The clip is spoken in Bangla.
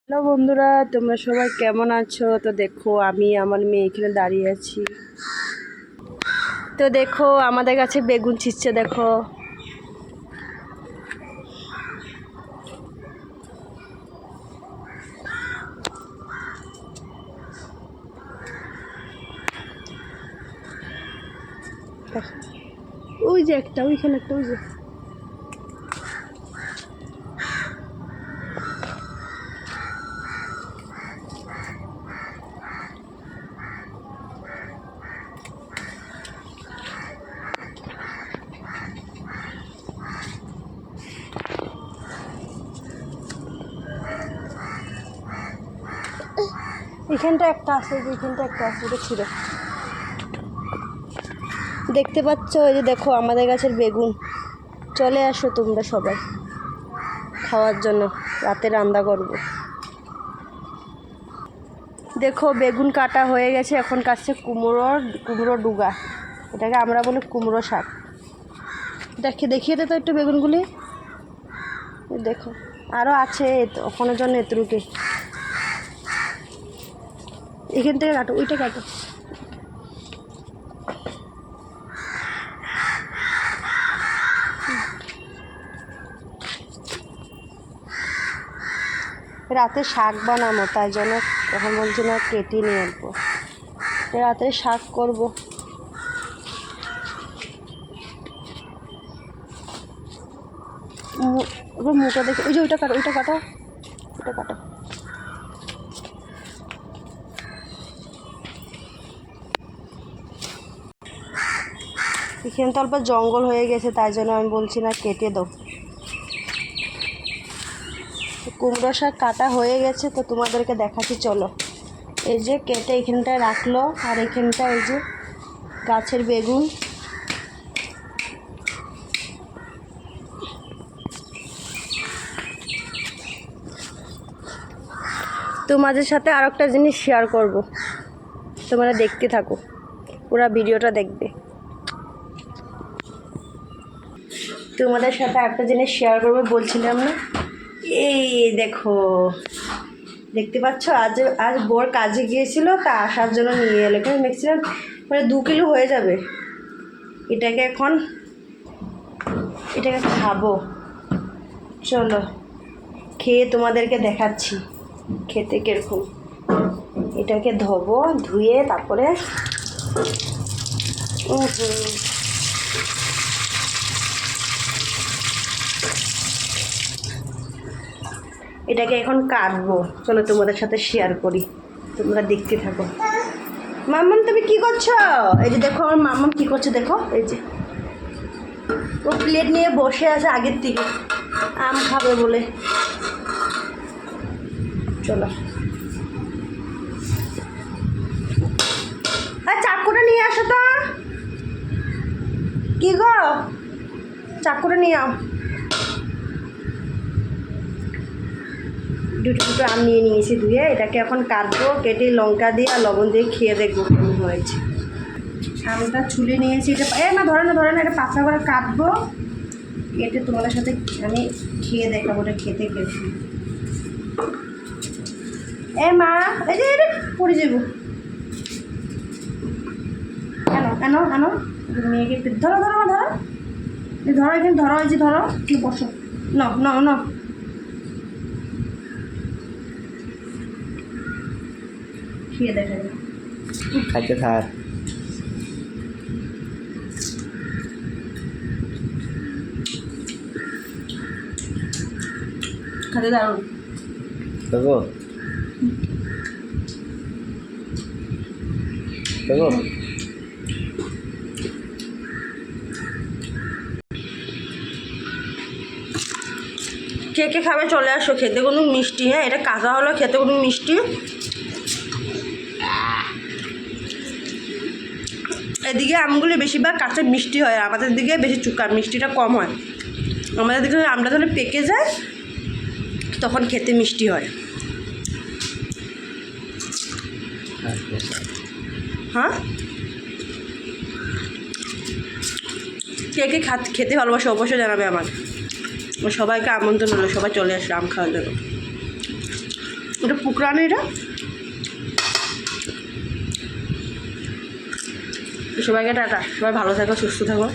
হ্যালো বন্ধুরা, তোমরা সবাই কেমন আছো? তো দেখো আমি আমার মেয়ে এখানে দাঁড়িয়ে আছি। তো দেখো আমাদের কাছে বেগুন ছিঁড়ছে। দেখো ওই যে একটা, ওইখানে একটা, ওই যে এখানটা একটা আছে, এইখানটা একটা আছে, ওটা ছিল। দেখতে পাচ্ছ? ওই যে দেখো আমাদের গাছের বেগুন। চলে আসো তোমরা সবাই খাওয়ার জন্য, রাতে রান্না করব। দেখো বেগুন কাটা হয়ে গেছে, এখন কাটছে কুমড়ো ডুগা। এটাকে আমরা বলি কুমড়ো শাক। দেখিয়ে দে তো একটু বেগুনগুলি। দেখো আরও আছে, ওখানের জন্য এতটুকু। এখান থেকে কাটো, ওইটা কাটো। রাতে শাক বানাবো, তাই জন্য এখন বলছি না কেটে নিয়ে আসবো। রাতে শাক করবো। মুখটা দেখে, ওই যে ওইটা কাটো, ওইটা কাটো, ওইটা কাটো। এখানে তো অল্প জঙ্গল হয়ে গেছে, তাই জন্য আমি বলছি না কেটে দাও। কুমড়ো শাক কাটা হয়ে গেছে, তো তোমাদেরকে দেখাচ্ছি চলো। এই যে কেটে এখানটায় রাখলো, আর এখানটা এই যে গাছের বেগুন। তোমাদের সাথে আর একটা জিনিস শেয়ার করব, তোমরা দেখতে থাকো, পুরো ভিডিওটা দেখবে। তোমাদের সাথে একটা জিনিস শেয়ার করবো বলছিলাম না, এই দেখো দেখতে পাচ্ছ, আজ বোর কাজে গিয়েছিল, তা আসার জন্য নিয়ে এলো। এখানে ম্যাক্সিমাম 2 কিলো হয়ে যাবে। এটাকে খাবো। চলো খেয়ে তোমাদেরকে দেখাচ্ছি খেতে কীরকম। এটাকে ধোবো, ধুয়ে তারপরে এটাকে এখন কাটবো। চলো তোমাদের সাথে শেয়ার করি, তোমরা দেখতে থাকো। মাম্মাম তুমি কি করছো? এই যে দেখো আমার মাম্মাম কি করছে, দেখো এই যে ও প্লেট নিয়ে বসে আছে আগের থেকে, আম খাবে বলে। চলো আর চাকুটা নিয়ে আসো তো। কি গো, চাকুটা নিয়ে আও। দুটো আম নিয়ে নিয়েছি ধুয়ে, এটাকে এখন কাটবো। কেটে লঙ্কা দিয়ে আর লবণ দিয়ে খেয়ে দেখবো কেমন হয়েছে। আমটা ছুলে নিয়েছি, এটা না ধরে না, এটা পাতলা করে কাটবো। কেটে তোমাদের সাথে আমি খেয়ে দেখাবো এটা খেতে কেছি। মা, এই যে এটা পড়ে যাবো। এনো মেয়েকে ধরো এখানে ধরো, এই যে ধরো, বসো। ন খেয়ে দেখা যাবে। খাইতে থাক। খেতে দারুণ। দেখো কে খাবে চলে আসো, খেতে কোনো মিষ্টি। হ্যাঁ, এটা কাঁচা হলো, খেতে কোনো মিষ্টি। এদিকে আমগুলি বেশিরভাগ কাঁচা মিষ্টি হয়, আমাদের দিকে বেশি চুকা, মিষ্টিটা কম হয়। আমাদের দিকে আমটা যখন পেকে যায় তখন খেতে মিষ্টি হয়। হ্যাঁ, কে খেতে ভালোবাসে অবশ্যই জানাবে আমার। সবাইকে আমন্ত্রণ হলো, সবাই চলে আসবে আম খাওয়ার জন্য। এটা পুকরানি এটা। সবাইকে টাটা, সবাই ভালো থাকো, সুস্থ থাকো।